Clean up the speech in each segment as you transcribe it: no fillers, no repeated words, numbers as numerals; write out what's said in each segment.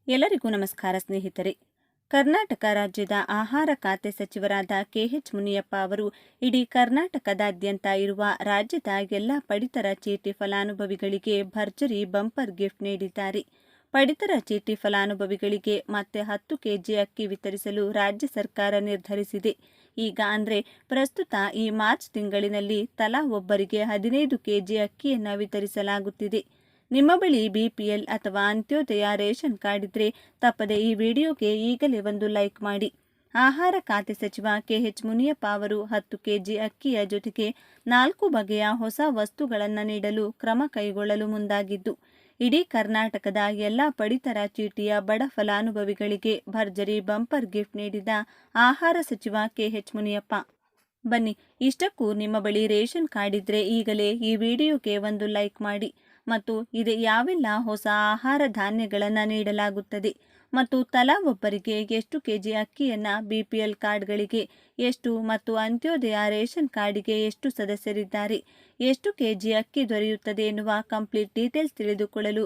ಎಲ್ಲರಿಗೂ ನಮಸ್ಕಾರ ಸ್ನೇಹಿತರೆ. ಕರ್ನಾಟಕ ರಾಜ್ಯದ ಆಹಾರ ಖಾತೆ ಸಚಿವರಾದ ಕೆಎಚ್ ಮುನಿಯಪ್ಪ ಅವರು ಇಡೀ ಕರ್ನಾಟಕದಾದ್ಯಂತ ಇರುವ ರಾಜ್ಯದ ಎಲ್ಲ ಪಡಿತರ ಚೀಟಿ ಫಲಾನುಭವಿಗಳಿಗೆ ಭರ್ಜರಿ ಬಂಪರ್ ಗಿಫ್ಟ್ ನೀಡಿದ್ದಾರೆ. ಪಡಿತರ ಚೀಟಿ ಫಲಾನುಭವಿಗಳಿಗೆ ಮತ್ತೆ 10 ಕೆಜಿ ಅಕ್ಕಿ ವಿತರಿಸಲು ರಾಜ್ಯ ಸರ್ಕಾರ ನಿರ್ಧರಿಸಿದೆ. ಈಗ ಅಂದ್ರೆ ಪ್ರಸ್ತುತ ಈ ಮಾರ್ಚ್ ತಿಂಗಳಿನಲ್ಲಿ ತಲಾ ಒಬ್ಬರಿಗೆ 15 ಕೆಜಿ ಅಕ್ಕಿಯನ್ನು ವಿತರಿಸಲಾಗುತ್ತಿದೆ. ನಿಮ್ಮ ಬಳಿ ಬಿಪಿಎಲ್ ಅಥವಾ ಅಂತ್ಯೋದಯ ರೇಷನ್ ಕಾರ್ಡ್ ಇದ್ರೆ ತಪ್ಪದೆ ಈ ವಿಡಿಯೋಗೆ ಈಗಲೇ ಒಂದು ಲೈಕ್ ಮಾಡಿ. ಆಹಾರ ಖಾತೆ ಸಚಿವ ಕೆಎಚ್ ಮುನಿಯಪ್ಪ ಅವರು 10 ಕೆಜಿ ಅಕ್ಕಿಯ ಜೊತೆಗೆ 4 ಬಗೆಯ ಹೊಸ ವಸ್ತುಗಳನ್ನು ನೀಡಲು ಕ್ರಮ ಕೈಗೊಳ್ಳಲು ಮುಂದಾಗಿದ್ದು, ಇಡೀ ಕರ್ನಾಟಕದ ಎಲ್ಲ ಪಡಿತರ ಚೀಟಿಯ ಬಡ ಫಲಾನುಭವಿಗಳಿಗೆ ಭರ್ಜರಿ ಬಂಪರ್ ಗಿಫ್ಟ್ ನೀಡಿದ ಆಹಾರ ಸಚಿವ ಕೆಎಚ್ ಮುನಿಯಪ್ಪ. ಬನ್ನಿ, ಇಷ್ಟಕ್ಕೂ ನಿಮ್ಮ ಬಳಿ ರೇಷನ್ ಕಾರ್ಡ್ ಇದ್ರೆ ಈಗಲೇ ಈ ವಿಡಿಯೋಗೆ ಒಂದು ಲೈಕ್ ಮಾಡಿ ಮತ್ತು ಇದು ಯಾವೆಲ್ಲ ಹೊಸ ಆಹಾರ ಧಾನ್ಯಗಳನ್ನು ನೀಡಲಾಗುತ್ತದೆ ಮತ್ತು ತಲಾ ಒಬ್ಬರಿಗೆ ಎಷ್ಟು ಕೆಜಿ ಅಕ್ಕಿಯನ್ನು, ಬಿಪಿಎಲ್ ಕಾರ್ಡ್ಗಳಿಗೆ ಎಷ್ಟು ಮತ್ತು ಅಂತ್ಯೋದಯ ರೇಷನ್ ಕಾರ್ಡಿಗೆ ಎಷ್ಟು ಸದಸ್ಯರಿದ್ದಾರೆ, ಎಷ್ಟು ಕೆಜಿ ಅಕ್ಕಿ ದೊರೆಯುತ್ತದೆ ಎನ್ನುವ ಕಂಪ್ಲೀಟ್ ಡೀಟೇಲ್ಸ್ ತಿಳಿದುಕೊಳ್ಳಲು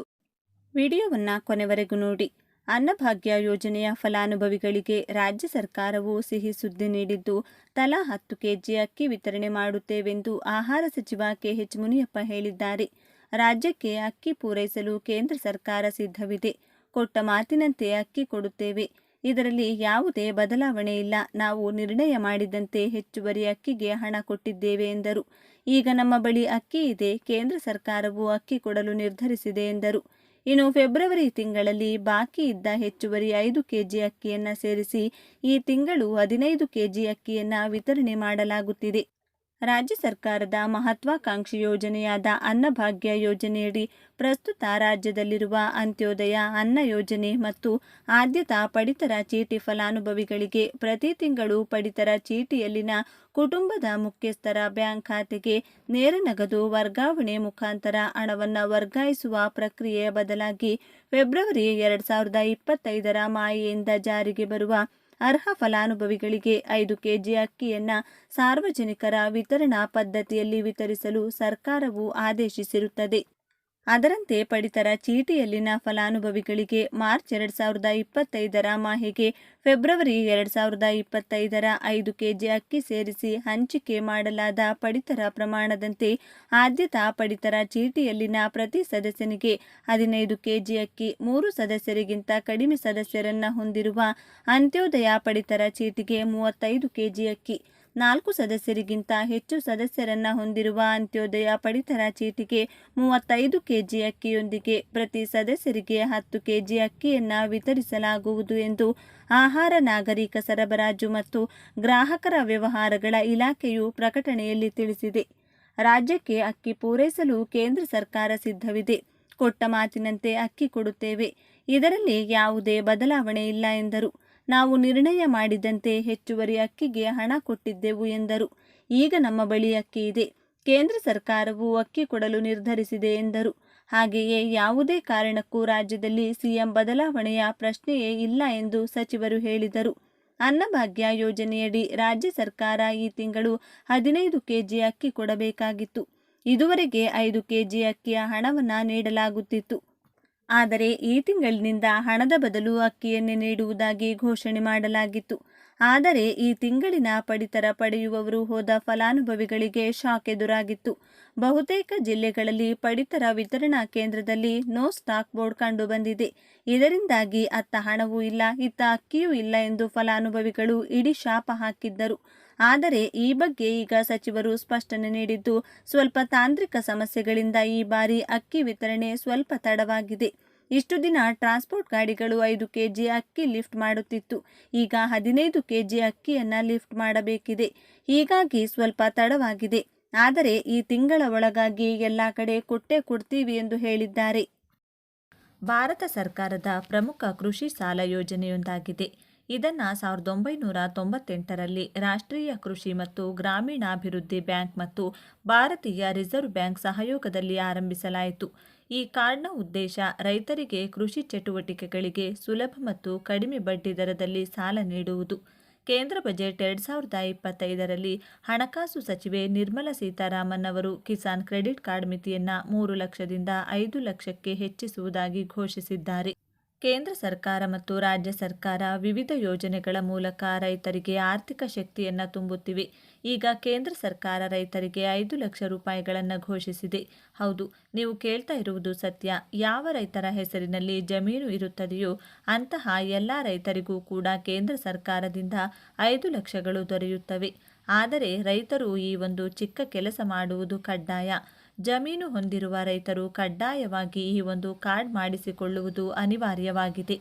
ವಿಡಿಯೋವನ್ನು ಕೊನೆವರೆಗೂ ನೋಡಿ. ಅನ್ನಭಾಗ್ಯ ಯೋಜನೆಯ ಫಲಾನುಭವಿಗಳಿಗೆ ರಾಜ್ಯ ಸರ್ಕಾರವು ಸಿಹಿ ಸುದ್ದಿ ನೀಡಿದ್ದು, ತಲಾ 10 ಕೆಜಿ ಅಕ್ಕಿ ವಿತರಣೆ ಮಾಡುತ್ತೇವೆಂದು ಆಹಾರ ಸಚಿವ ಕೆಎಚ್ ಮುನಿಯಪ್ಪ ಹೇಳಿದ್ದಾರೆ. ರಾಜ್ಯಕ್ಕೆ ಅಕ್ಕಿ ಪೂರೈಸಲು ಕೇಂದ್ರ ಸರ್ಕಾರ ಸಿದ್ಧವಿದೆ. ಕೊಟ್ಟ ಮಾತಿನಂತೆ ಅಕ್ಕಿ ಕೊಡುತ್ತೇವೆ. ಇದರಲ್ಲಿ ಯಾವುದೇ ಬದಲಾವಣೆ ಇಲ್ಲ. ನಾವು ನಿರ್ಣಯ ಮಾಡಿದಂತೆ ಹೆಚ್ಚುವರಿ ಅಕ್ಕಿಗೆ ಹಣ ಕೊಟ್ಟಿದ್ದೇವೆ ಎಂದರು. ಈಗ ನಮ್ಮ ಬಳಿ ಅಕ್ಕಿ ಇದೆ. ಕೇಂದ್ರ ಸರ್ಕಾರವು ಅಕ್ಕಿ ಕೊಡಲು ನಿರ್ಧರಿಸಿದೆ ಎಂದರು. ಇನ್ನು ಫೆಬ್ರವರಿ ತಿಂಗಳಲ್ಲಿ ಬಾಕಿ ಇದ್ದ ಹೆಚ್ಚುವರಿ 5 ಕೆಜಿ ಅಕ್ಕಿಯನ್ನು ಸೇರಿಸಿ ಈ ತಿಂಗಳು 15 ಕೆಜಿ ಅಕ್ಕಿಯನ್ನು ವಿತರಣೆ ಮಾಡಲಾಗುತ್ತಿದೆ. ರಾಜ್ಯ ಸರ್ಕಾರದ ಮಹತ್ವಾಕಾಂಕ್ಷಿ ಯೋಜನೆಯಾದ ಅನ್ನಭಾಗ್ಯ ಯೋಜನೆಯಡಿ ಪ್ರಸ್ತುತ ರಾಜ್ಯದಲ್ಲಿರುವ ಅಂತ್ಯೋದಯ ಅನ್ನ ಯೋಜನೆ ಮತ್ತು ಆದ್ಯತಾ ಪಡಿತರ ಚೀಟಿ ಫಲಾನುಭವಿಗಳಿಗೆ ಪ್ರತಿ ತಿಂಗಳು ಪಡಿತರ ಚೀಟಿಯಲ್ಲಿನ ಕುಟುಂಬದ ಮುಖ್ಯಸ್ಥರ ಬ್ಯಾಂಕ್ ಖಾತೆಗೆ ನೇರ ನಗದು ವರ್ಗಾವಣೆ ಮುಖಾಂತರ ಹಣವನ್ನು ವರ್ಗಾಯಿಸುವ ಪ್ರಕ್ರಿಯೆಯ ಬದಲಾಗಿ ಫೆಬ್ರವರಿ 2025ರ ಮಾಹೆಯಿಂದ ಜಾರಿಗೆ ಬರುವ ಅರ್ಹ ಫಲಾನುಭವಿಗಳಿಗೆ 5 ಕೆಜಿ ಅಕ್ಕಿಯನ್ನು ಸಾರ್ವಜನಿಕರ ವಿತರಣಾ ಪದ್ಧತಿಯಲ್ಲಿ ವಿತರಿಸಲು ಸರ್ಕಾರವು ಆದೇಶಿಸಿರುತ್ತದೆ. ಅದರಂತೆ ಪಡಿತರ ಚೀಟಿಯಲ್ಲಿನ ಫಲಾನುಭವಿಗಳಿಗೆ ಮಾರ್ಚ್ 2025ರ ಮಾಹೆಗೆ ಫೆಬ್ರವರಿ 2025ರ 5 ಕೆಜಿ ಅಕ್ಕಿ ಸೇರಿಸಿ ಹಂಚಿಕೆ ಮಾಡಲಾದ ಪಡಿತರ ಪ್ರಮಾಣದಂತೆ ಆದ್ಯತಾ ಪಡಿತರ ಚೀಟಿಯಲ್ಲಿನ ಪ್ರತಿ ಸದಸ್ಯನಿಗೆ 15 ಕೆಜಿ ಅಕ್ಕಿ, 3 ಸದಸ್ಯರಿಗಿಂತ ಕಡಿಮೆ ಸದಸ್ಯರನ್ನು ಹೊಂದಿರುವ ಅಂತ್ಯೋದಯ ಪಡಿತರ ಚೀಟಿಗೆ 35 ಕೆಜಿ ಅಕ್ಕಿ, 4 ಸದಸ್ಯರಿಗಿಂತ ಹೆಚ್ಚು ಸದಸ್ಯರನ್ನು ಹೊಂದಿರುವ ಅಂತ್ಯೋದಯ ಪಡಿತರ ಚೀಟಿಗೆ 35 ಕೆಜಿ ಅಕ್ಕಿಯೊಂದಿಗೆ ಪ್ರತಿ ಸದಸ್ಯರಿಗೆ 10 ಕೆಜಿ ಅಕ್ಕಿಯನ್ನು ವಿತರಿಸಲಾಗುವುದು ಎಂದು ಆಹಾರ, ನಾಗರಿಕ ಸರಬರಾಜು ಮತ್ತು ಗ್ರಾಹಕರ ವ್ಯವಹಾರಗಳ ಇಲಾಖೆಯು ಪ್ರಕಟಣೆಯಲ್ಲಿ ತಿಳಿಸಿದೆ. ರಾಜ್ಯಕ್ಕೆ ಅಕ್ಕಿ ಪೂರೈಸಲು ಕೇಂದ್ರ ಸರ್ಕಾರ ಸಿದ್ಧವಿದೆ. ಕೊಟ್ಟ ಮಾತಿನಂತೆ ಅಕ್ಕಿ ಕೊಡುತ್ತೇವೆ. ಇದರಲ್ಲಿ ಯಾವುದೇ ಬದಲಾವಣೆ ಇಲ್ಲ ಎಂದರು. ನಾವು ನಿರ್ಣಯ ಮಾಡಿದಂತೆ ಹೆಚ್ಚುವರಿ ಅಕ್ಕಿಗೆ ಹಣ ಕೊಟ್ಟಿದ್ದೆವು ಎಂದರು. ಈಗ ನಮ್ಮ ಬಳಿ ಅಕ್ಕಿ ಇದೆ. ಕೇಂದ್ರ ಸರ್ಕಾರವು ಅಕ್ಕಿ ಕೊಡಲು ನಿರ್ಧರಿಸಿದೆ ಎಂದರು. ಹಾಗೆಯೇ ಯಾವುದೇ ಕಾರಣಕ್ಕೂ ರಾಜ್ಯದಲ್ಲಿ ಸಿಎಂ ಬದಲಾವಣೆಯ ಪ್ರಶ್ನೆಯೇ ಇಲ್ಲ ಎಂದು ಸಚಿವರು ಹೇಳಿದರು. ಅನ್ನಭಾಗ್ಯ ಯೋಜನೆಯಡಿ ರಾಜ್ಯ ಸರ್ಕಾರ ಈ ತಿಂಗಳು 15 ಕೆಜಿ ಅಕ್ಕಿ ಕೊಡಬೇಕಾಗಿತ್ತು. ಇದುವರೆಗೆ 5 ಕೆಜಿ ಅಕ್ಕಿಯ ಹಣವನ್ನು ನೀಡಲಾಗುತ್ತಿತ್ತು. ಆದರೆ ಈ ತಿಂಗಳಿನಿಂದ ಹಣದ ಬದಲು ಅಕ್ಕಿಯನ್ನೇ ನೀಡುವುದಾಗಿ ಘೋಷಣೆ ಮಾಡಲಾಗಿತ್ತು. ಆದರೆ ಈ ತಿಂಗಳಿನ ಪಡಿತರ ಪಡೆಯುವವರು ಹೋದ ಫಲಾನುಭವಿಗಳಿಗೆ ಶಾಕ್ ಎದುರಾಗಿತ್ತು. ಬಹುತೇಕ ಜಿಲ್ಲೆಗಳಲ್ಲಿ ಪಡಿತರ ವಿತರಣಾ ಕೇಂದ್ರದಲ್ಲಿ ನೋ ಸ್ಟಾಕ್ ಬೋರ್ಡ್ ಕಂಡುಬಂದಿದೆ. ಇದರಿಂದಾಗಿ ಅತ್ತ ಹಣವೂ ಇಲ್ಲ, ಇತ್ತ ಅಕ್ಕಿಯೂ ಇಲ್ಲ ಎಂದು ಫಲಾನುಭವಿಗಳು ಇಡೀ ಶಾಪ ಹಾಕಿದ್ದರು. ಆದರೆ ಈ ಬಗ್ಗೆ ಈಗ ಸಚಿವರು ಸ್ಪಷ್ಟನೆ ನೀಡಿದ್ದು, ಸ್ವಲ್ಪ ತಾಂತ್ರಿಕ ಸಮಸ್ಯೆಗಳಿಂದ ಈ ಬಾರಿ ಅಕ್ಕಿ ವಿತರಣೆ ಸ್ವಲ್ಪ ತಡವಾಗಿದೆ. ಇಷ್ಟು ದಿನ ಟ್ರಾನ್ಸ್ಪೋರ್ಟ್ ಗಾಡಿಗಳು 5 ಕೆಜಿ ಅಕ್ಕಿ ಲಿಫ್ಟ್ ಮಾಡುತ್ತಿತ್ತು. ಈಗ 15 ಕೆಜಿ ಅಕ್ಕಿಯನ್ನು ಲಿಫ್ಟ್ ಮಾಡಬೇಕಿದೆ. ಹೀಗಾಗಿ ಸ್ವಲ್ಪ ತಡವಾಗಿದೆ. ಆದರೆ ಈ ತಿಂಗಳ ಒಳಗಾಗಿ ಎಲ್ಲ ಕಡೆ ಕೊಟ್ಟೇ ಕೊಡ್ತೀವಿ ಎಂದು ಹೇಳಿದ್ದಾರೆ. ಭಾರತ ಸರ್ಕಾರದ ಪ್ರಮುಖ ಕೃಷಿ ಸಾಲ ಯೋಜನೆಯೊಂದಾಗಿದೆ. ಇದನ್ನು 1998ರಲ್ಲಿ ರಾಷ್ಟ್ರೀಯ ಕೃಷಿ ಮತ್ತು ಗ್ರಾಮೀಣಾಭಿವೃದ್ಧಿ ಬ್ಯಾಂಕ್ ಮತ್ತು ಭಾರತೀಯ ರಿಸರ್ವ್ ಬ್ಯಾಂಕ್ ಸಹಯೋಗದಲ್ಲಿ ಆರಂಭಿಸಲಾಯಿತು. ಈ ಕಾರ್ಡ್ನ ಉದ್ದೇಶ ರೈತರಿಗೆ ಕೃಷಿ ಚಟುವಟಿಕೆಗಳಿಗೆ ಸುಲಭ ಮತ್ತು ಕಡಿಮೆ ಬಡ್ಡಿ ದರದಲ್ಲಿ ಸಾಲ ನೀಡುವುದು. ಕೇಂದ್ರ ಬಜೆಟ್ 2025ರಲ್ಲಿ ಹಣಕಾಸು ಸಚಿವೆ ನಿರ್ಮಲಾ ಸೀತಾರಾಮನ್ ಅವರು ಕಿಸಾನ್ ಕ್ರೆಡಿಟ್ ಕಾರ್ಡ್ ಮಿತಿಯನ್ನು 3 ಲಕ್ಷದಿಂದ 5 ಲಕ್ಷಕ್ಕೆ ಹೆಚ್ಚಿಸುವುದಾಗಿ ಘೋಷಿಸಿದ್ದಾರೆ. ಕೇಂದ್ರ ಸರ್ಕಾರ ಮತ್ತು ರಾಜ್ಯ ಸರ್ಕಾರ ವಿವಿಧ ಯೋಜನೆಗಳ ಮೂಲಕ ರೈತರಿಗೆ ಆರ್ಥಿಕ ಶಕ್ತಿಯನ್ನು ತುಂಬುತ್ತಿವೆ. ಈಗ ಕೇಂದ್ರ ಸರ್ಕಾರ ರೈತರಿಗೆ 5 ಲಕ್ಷ ರೂಪಾಯಿಗಳನ್ನು ಘೋಷಿಸಿದೆ. ಹೌದು, ನೀವು ಕೇಳ್ತಾ ಇರುವುದು ಸತ್ಯ. ಯಾವ ರೈತರ ಹೆಸರಿನಲ್ಲಿ ಜಮೀನು ಇರುತ್ತದೆಯೋ ಅಂತಹ ಎಲ್ಲ ರೈತರಿಗೂ ಕೂಡ ಕೇಂದ್ರ ಸರ್ಕಾರದಿಂದ 5 ಲಕ್ಷಗಳು ದೊರೆಯುತ್ತವೆ. ಆದರೆ ರೈತರು ಈ ಒಂದು ಚಿಕ್ಕ ಕೆಲಸ ಮಾಡುವುದು ಕಡ್ಡಾಯ. ಜಮೀನು ಹೊಂದಿರುವ ರೈತರು ಕಡ್ಡಾಯವಾಗಿ ಈ ಒಂದು ಕಾರ್ಡ್ ಮಾಡಿಸಿಕೊಳ್ಳುವುದು ಅನಿವಾರ್ಯವಾಗಿದೆ.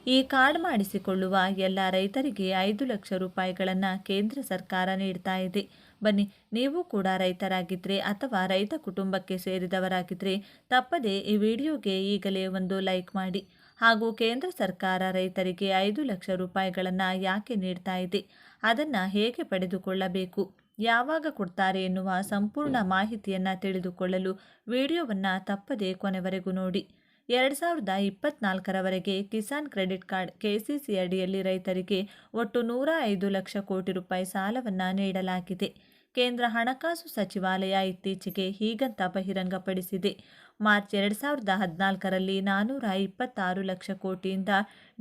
ಈ ಕಾರ್ಡ್ ಮಾಡಿಸಿಕೊಳ್ಳುವ ಎಲ್ಲ ರೈತರಿಗೆ 5 ಲಕ್ಷ ರೂಪಾಯಿಗಳನ್ನು ಕೇಂದ್ರ ಸರ್ಕಾರ ನೀಡ್ತಾ ಇದೆ. ಬನ್ನಿ, ನೀವು ಕೂಡ ರೈತರಾಗಿದ್ದರೆ ಅಥವಾ ರೈತ ಕುಟುಂಬಕ್ಕೆ ಸೇರಿದವರಾಗಿದ್ದರೆ ತಪ್ಪದೆ ಈ ವಿಡಿಯೋಗೆ ಈಗಲೇ ಒಂದು ಲೈಕ್ ಮಾಡಿ. ಹಾಗೂ ಕೇಂದ್ರ ಸರ್ಕಾರ ರೈತರಿಗೆ 5 ಲಕ್ಷ ರೂಪಾಯಿಗಳನ್ನು ಯಾಕೆ ನೀಡ್ತಾ ಇದೆ, ಅದನ್ನು ಹೇಗೆ ಪಡೆದುಕೊಳ್ಳಬೇಕು, ಯಾವಾಗ ಕೊಡ್ತಾರೆ ಎನ್ನುವ ಸಂಪೂರ್ಣ ಮಾಹಿತಿಯನ್ನು ತಿಳಿದುಕೊಳ್ಳಲು ವಿಡಿಯೋವನ್ನು ತಪ್ಪದೇ ಕೊನೆವರೆಗೂ ನೋಡಿ. 2024ರವರೆಗೆ ಕಿಸಾನ್ ಕ್ರೆಡಿಟ್ ಕಾರ್ಡ್ ಕೆಸಿಸಿ ಅಡಿಯಲ್ಲಿ ರೈತರಿಗೆ ಒಟ್ಟು 105 ಲಕ್ಷ ಕೋಟಿ ರೂಪಾಯಿ ಸಾಲವನ್ನು ನೀಡಲಾಗಿದೆ. ಕೇಂದ್ರ ಹಣಕಾಸು ಸಚಿವಾಲಯ ಇತ್ತೀಚೆಗೆ ಹೀಗಂತ ಬಹಿರಂಗಪಡಿಸಿದೆ. ಮಾರ್ಚ್ 2014ರಲ್ಲಿ 426 ಲಕ್ಷ ಕೋಟಿಯಿಂದ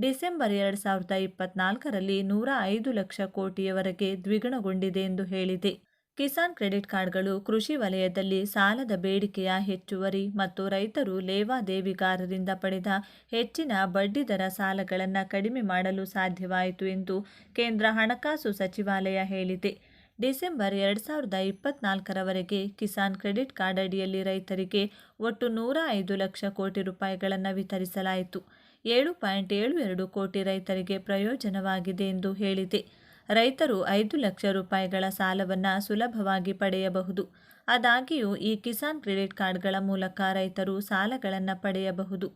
ಡಿಸೆಂಬರ್ 2024ರಲ್ಲಿ 105 ಲಕ್ಷ ಕೋಟಿಯವರೆಗೆ ದ್ವಿಗುಣಗೊಂಡಿದೆ ಎಂದು ಹೇಳಿದೆ. ಕಿಸಾನ್ ಕ್ರೆಡಿಟ್ ಕಾರ್ಡ್ಗಳು ಕೃಷಿ ವಲಯದಲ್ಲಿ ಸಾಲದ ಬೇಡಿಕೆಯ ಹೆಚ್ಚುವರಿ ಮತ್ತು ರೈತರು ಲೇವಾದೇವಿಗಾರರಿಂದ ಪಡೆದ ಹೆಚ್ಚಿನ ಬಡ್ಡಿದರ ಸಾಲಗಳನ್ನು ಕಡಿಮೆ ಮಾಡಲು ಸಾಧ್ಯವಾಯಿತು ಎಂದು ಕೇಂದ್ರ ಹಣಕಾಸು ಸಚಿವಾಲಯ ಹೇಳಿದೆ. ಡಿಸೆಂಬರ್ 2024ರವರೆಗೆ ಕಿಸಾನ್ ಕ್ರೆಡಿಟ್ ಕಾರ್ಡ್ ಅಡಿಯಲ್ಲಿ ರೈತರಿಗೆ ಒಟ್ಟು 105 ಲಕ್ಷ ಕೋಟಿ ರೂಪಾಯಿಗಳನ್ನು ವಿತರಿಸಲಾಯಿತು. 7.72 ಕೋಟಿ ರೈತರಿಗೆ ಪ್ರಯೋಜನವಾಗಿದೆ ಎಂದು ಹೇಳಿದೆ. ರೈತರು 5 ಲಕ್ಷ ರೂಪಾಯಿಗಳ ಸಾಲವನ್ನು ಸುಲಭವಾಗಿ ಪಡೆಯಬಹುದು. ಆದಾಗ್ಯೂ ಈ ಕಿಸಾನ್ ಕ್ರೆಡಿಟ್ ಕಾರ್ಡ್ಗಳ ಮೂಲಕ ರೈತರು ಸಾಲಗಳನ್ನು ಪಡೆಯಬಹುದು,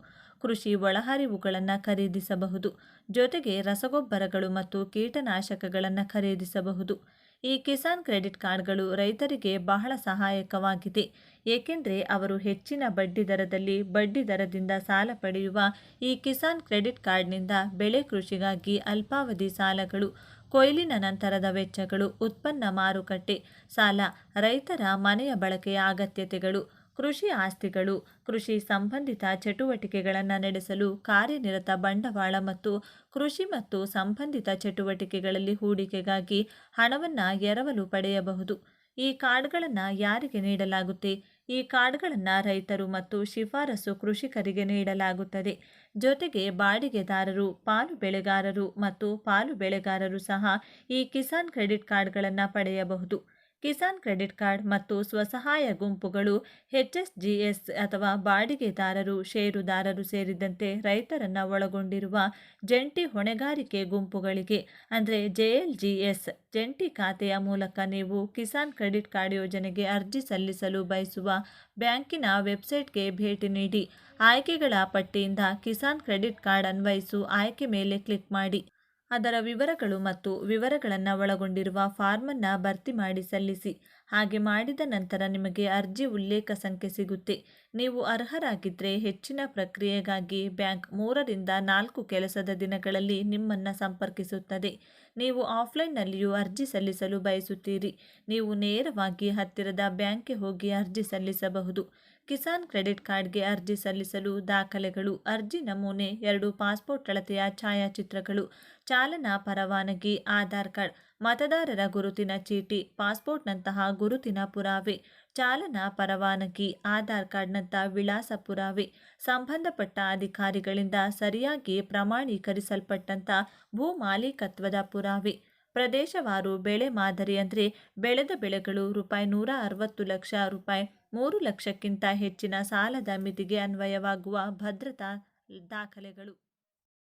ಕೃಷಿ ಒಳಹರಿವುಗಳನ್ನು ಖರೀದಿಸಬಹುದು, ಜೊತೆಗೆ ರಸಗೊಬ್ಬರಗಳು ಮತ್ತು ಕೀಟನಾಶಕಗಳನ್ನು ಖರೀದಿಸಬಹುದು. ಈ ಕಿಸಾನ್ ಕ್ರೆಡಿಟ್ ಕಾರ್ಡ್ಗಳು ರೈತರಿಗೆ ಬಹಳ ಸಹಾಯಕವಾಗಿದೆ, ಏಕೆಂದರೆ ಅವರು ಹೆಚ್ಚಿನ ಬಡ್ಡಿ ದರದಿಂದ ಸಾಲ ಪಡೆಯುವ ಈ ಕಿಸಾನ್ ಕ್ರೆಡಿಟ್ ಕಾರ್ಡ್ನಿಂದ ಬೆಳೆ ಕೃಷಿಗಾಗಿ ಅಲ್ಪಾವಧಿ ಸಾಲಗಳು, ಕೊಯ್ಲಿನ ನಂತರದ ವೆಚ್ಚಗಳು, ಉತ್ಪನ್ನ ಮಾರುಕಟ್ಟೆ ಸಾಲ, ರೈತರ ಮನೆಯ ಬಳಕೆಯ ಅಗತ್ಯತೆಗಳು, ಕೃಷಿ ಆಸ್ತಿಗಳು, ಕೃಷಿ ಸಂಬಂಧಿತ ಚಟುವಟಿಕೆಗಳನ್ನು ನಡೆಸಲು ಕಾರ್ಯನಿರತ ಬಂಡವಾಳ ಮತ್ತು ಕೃಷಿ ಮತ್ತು ಸಂಬಂಧಿತ ಚಟುವಟಿಕೆಗಳಲ್ಲಿ ಹೂಡಿಕೆಗಾಗಿ ಹಣವನ್ನು ಎರವಲು ಪಡೆಯಬಹುದು. ಈ ಕಾರ್ಡ್ಗಳನ್ನು ಯಾರಿಗೆ ನೀಡಲಾಗುತ್ತೆ? ಈ ಕಾರ್ಡ್ಗಳನ್ನು ರೈತರು ಮತ್ತು ಶಿಫಾರಸು ಕೃಷಿಕರಿಗೆ ನೀಡಲಾಗುತ್ತದೆ. ಜೊತೆಗೆ ಬಾಡಿಗೆದಾರರು, ಪಾಲು ಬೆಳೆಗಾರರು ಮತ್ತು ಪಾಲು ಬೆಳೆಗಾರರು ಸಹ ಈ ಕಿಸಾನ್ ಕ್ರೆಡಿಟ್ ಕಾರ್ಡ್ಗಳನ್ನು ಪಡೆಯಬಹುದು. ಕಿಸಾನ್ ಕ್ರೆಡಿಟ್ ಕಾರ್ಡ್ ಮತ್ತು ಸ್ವಸಹಾಯ ಗುಂಪುಗಳು HSGS ಅಥವಾ ಬಾಡಿಗೆದಾರರು, ಷೇರುದಾರರು ಸೇರಿದಂತೆ ರೈತರನ್ನು ಒಳಗೊಂಡಿರುವ ಜಂಟಿ ಹೊಣೆಗಾರಿಕೆ ಗುಂಪುಗಳಿಗೆ ಅಂದರೆ JLGS ಜಂಟಿ ಖಾತೆಯ ಮೂಲಕ ನೀವು ಕಿಸಾನ್ ಕ್ರೆಡಿಟ್ ಕಾರ್ಡ್ ಯೋಜನೆಗೆ ಅರ್ಜಿ ಸಲ್ಲಿಸಲು ಬಯಸುವ ಬ್ಯಾಂಕಿನ ವೆಬ್ಸೈಟ್ಗೆ ಭೇಟಿ ನೀಡಿ ಆಯ್ಕೆಗಳ ಪಟ್ಟಿಯಿಂದ ಕಿಸಾನ್ ಕ್ರೆಡಿಟ್ ಕಾರ್ಡ್ ಅನ್ವಯಿಸು ಆಯ್ಕೆ ಮೇಲೆ ಕ್ಲಿಕ್ ಮಾಡಿ. ಅದರ ವಿವರಗಳು ಮತ್ತು ವಿವರಗಳನ್ನು ಒಳಗೊಂಡಿರುವ ಫಾರ್ಮನ್ನು ಭರ್ತಿ ಮಾಡಿ ಸಲ್ಲಿಸಿ. ಹಾಗೆ ಮಾಡಿದ ನಂತರ ನಿಮಗೆ ಅರ್ಜಿ ಉಲ್ಲೇಖ ಸಂಖ್ಯೆ ಸಿಗುತ್ತೆ. ನೀವು ಅರ್ಹರಾಗಿದ್ದರೆ ಹೆಚ್ಚಿನ ಪ್ರಕ್ರಿಯೆಗಾಗಿ ಬ್ಯಾಂಕ್ 3ರಿಂದ 4 ಕೆಲಸದ ದಿನಗಳಲ್ಲಿ ನಿಮ್ಮನ್ನು ಸಂಪರ್ಕಿಸುತ್ತದೆ. ನೀವು ಆಫ್ಲೈನ್ನಲ್ಲಿಯೂ ಅರ್ಜಿ ಸಲ್ಲಿಸಲು ಬಯಸುತ್ತೀರಿ, ನೀವು ನೇರವಾಗಿ ಹತ್ತಿರದ ಬ್ಯಾಂಕ್ಗೆ ಹೋಗಿ ಅರ್ಜಿ ಸಲ್ಲಿಸಬಹುದು. ಕಿಸಾನ್ ಕ್ರೆಡಿಟ್ ಕಾರ್ಡ್ಗೆ ಅರ್ಜಿ ಸಲ್ಲಿಸಲು ದಾಖಲೆಗಳು: ಅರ್ಜಿ ನಮೂನೆ, 2 ಪಾಸ್ಪೋರ್ಟ್ ಅಳತೆಯ ಛಾಯಾಚಿತ್ರಗಳು, ಚಾಲನಾ ಪರವಾನಗಿ, ಆಧಾರ್ ಕಾರ್ಡ್, ಮತದಾರರ ಗುರುತಿನ ಚೀಟಿ, ಪಾಸ್ಪೋರ್ಟ್ನಂತಹ ಗುರುತಿನ ಪುರಾವೆ, ಚಾಲನಾ ಪರವಾನಗಿ, ಆಧಾರ್ ಕಾರ್ಡ್ನಂಥ ವಿಳಾಸ ಪುರಾವೆ, ಸಂಬಂಧಪಟ್ಟ ಅಧಿಕಾರಿಗಳಿಂದ ಸರಿಯಾಗಿ ಪ್ರಮಾಣೀಕರಿಸಲ್ಪಟ್ಟಂಥ ಭೂ ಮಾಲೀಕತ್ವದ ಪುರಾವೆ, ಪ್ರದೇಶವಾರು ಬೆಳೆ ಮಾದರಿ ಅಂದರೆ ಬೆಳೆದ ಬೆಳೆಗಳು ₹160 ಲಕ್ಷ, ₹3 ಲಕ್ಷಕ್ಕಿಂತ ಹೆಚ್ಚಿನ ಸಾಲದ ಮಿತಿಗೆ ಅನ್ವಯವಾಗುವ ಭದ್ರತಾ ದಾಖಲೆಗಳು.